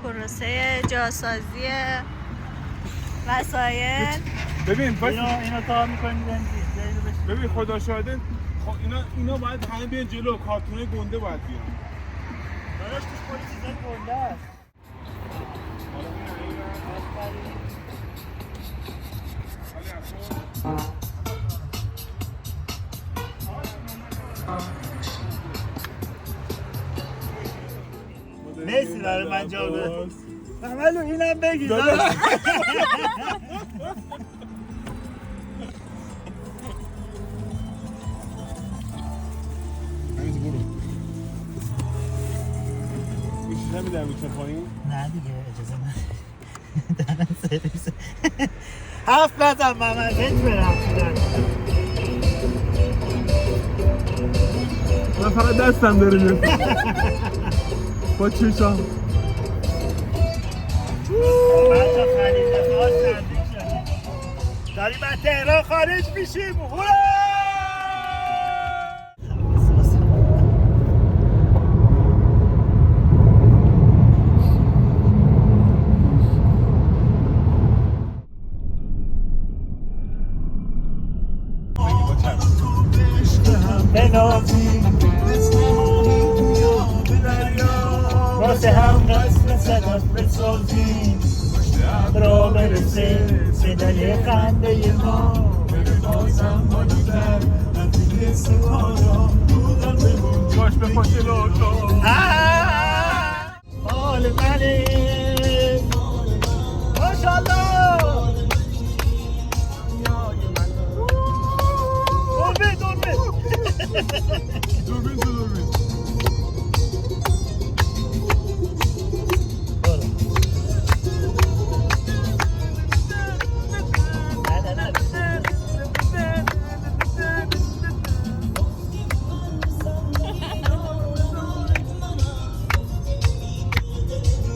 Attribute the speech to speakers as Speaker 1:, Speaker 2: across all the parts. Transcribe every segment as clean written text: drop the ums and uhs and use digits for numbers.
Speaker 1: پروسه جاسازی وسایل.
Speaker 2: ببین
Speaker 3: اینا کار میکنیم
Speaker 2: ببین خدا شاهده اینا باید همه بیان جلو، کارتونای گنده باید بیان.
Speaker 3: داداش توش کلی چیزای گنده است. مرسی برای من جواب داد. عملو اینم بگی داداش.
Speaker 2: نمیدم میشه پایین؟
Speaker 3: نه دیگه اجازه نه. دارم سرویس. هفت نزم محمد هیچ برم.
Speaker 2: من فقط دستم داره میاد با چشام.
Speaker 3: بچه خلیج فارس نزدیک شدیم. داریم از تهران خارج میشیم. واسه هم قسم صدات بسازیم را برسه صدای خنده ما بره بازم بالاتر نزدیک سوارا بودم بمون
Speaker 2: باش به خوش لوتو
Speaker 3: حال منه ماشالله
Speaker 2: دوربین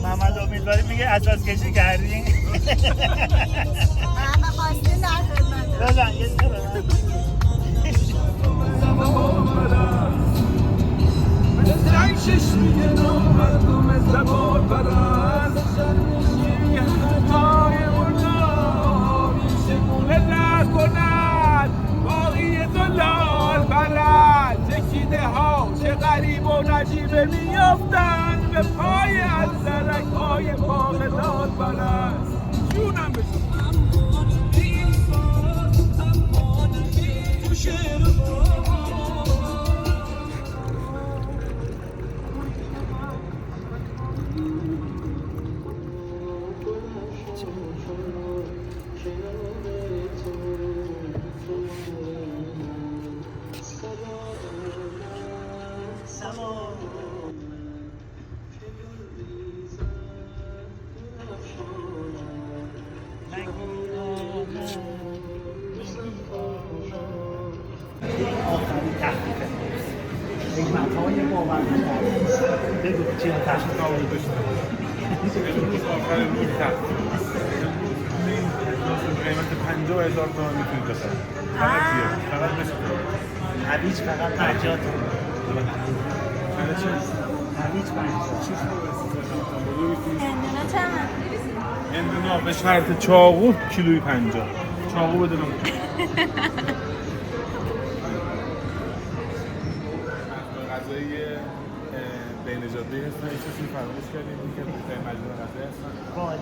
Speaker 3: محمد امیدواری میگه اساس کشی کردی؟
Speaker 1: همه خواسته در خدمت.
Speaker 3: بزن یه دیگه بزن.
Speaker 2: مثل چشمی نامردم زبان برست های اونا چگونه لر کند باقی دلال برد چکیده ها چه غریب و نجیبه میافتن به پای از زرک های باغدال برست جونم بشون
Speaker 3: یک مطای باور ندارم بگو چی رو تحقیق
Speaker 2: قابل داشتم امروز آخر روز تحقیق قیمت 50,000 تومان میتونید بخرید فقط بیاد فقط مثل
Speaker 3: هویج فقط 50 تومان هویج 50
Speaker 1: هندونه چند؟
Speaker 2: هندونه به شرط چاقو کیلوی 50 چاقو بدونم غذایی بین جاده هستن یه چیزی فراموش کردیم که بهترین مجموعه غذایی هستن
Speaker 3: باید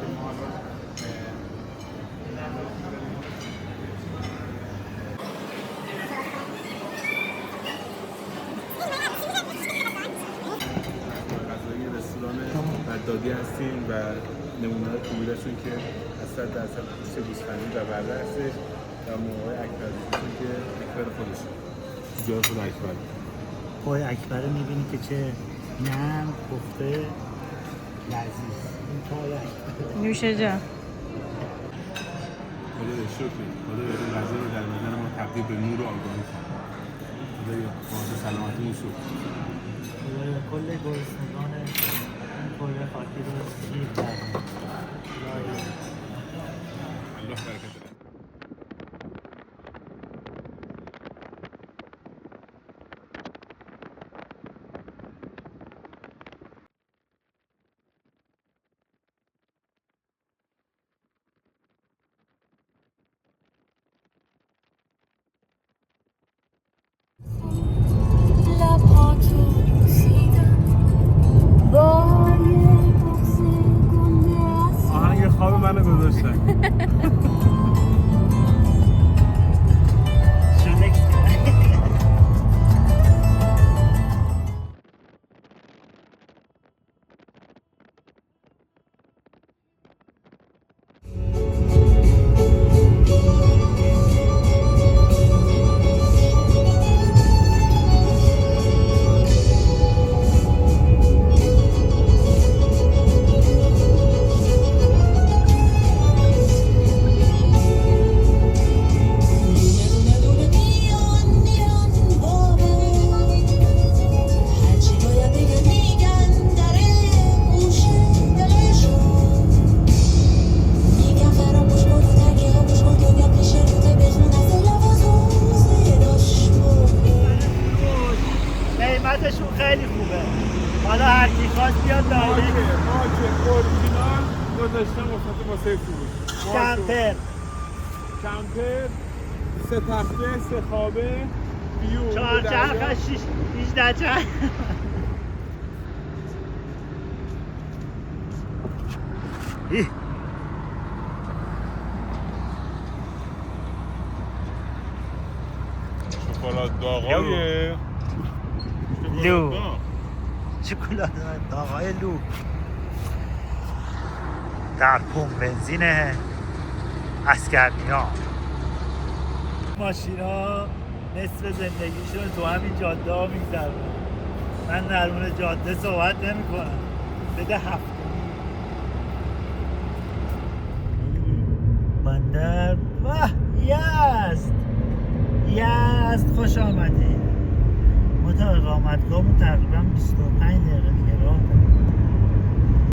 Speaker 2: غذایی رستوران بغدادی هستیم و نمونه خوبیشون که از 100% پوست گوسفندی و برده هستش و موقع اکبر هستون که اکبر خودشه جای خود اکبر
Speaker 3: پای اکبر رو میبینی که چه نرم پخته لذیذ این پای اکبر
Speaker 1: نوشه جان.
Speaker 2: خدا شکر خدا این غذا رو در بدن ما تبدیل به نور و آگاهی کنه خدا باعث سلامتیمون شد
Speaker 3: کل گرسنگان این کره خاکی رو شیر کردن
Speaker 2: الله برکت بده
Speaker 3: پختشون خیلی خوبه. حالا هر کی خواست بیاد دایرکت.
Speaker 2: ماکه اورجینال گذاشتم واسه فروش. کمپر 3 تخته 3 خوابه ویو
Speaker 3: 4 چرخ 18 چرخ.
Speaker 2: شکلات داغای
Speaker 3: لو شکلات داغای لو در پمپ بنزین اسکرنیا. ماشینا نصف زندگیشون تو همین جاده ها میگذرونن. من در مورد جاده صحبت نمی کنم. بده هفته بندر یزد خوش آمدید. ما تا اقامتگاهمون تقریبا 25 دقیقه دیگه راه داریم.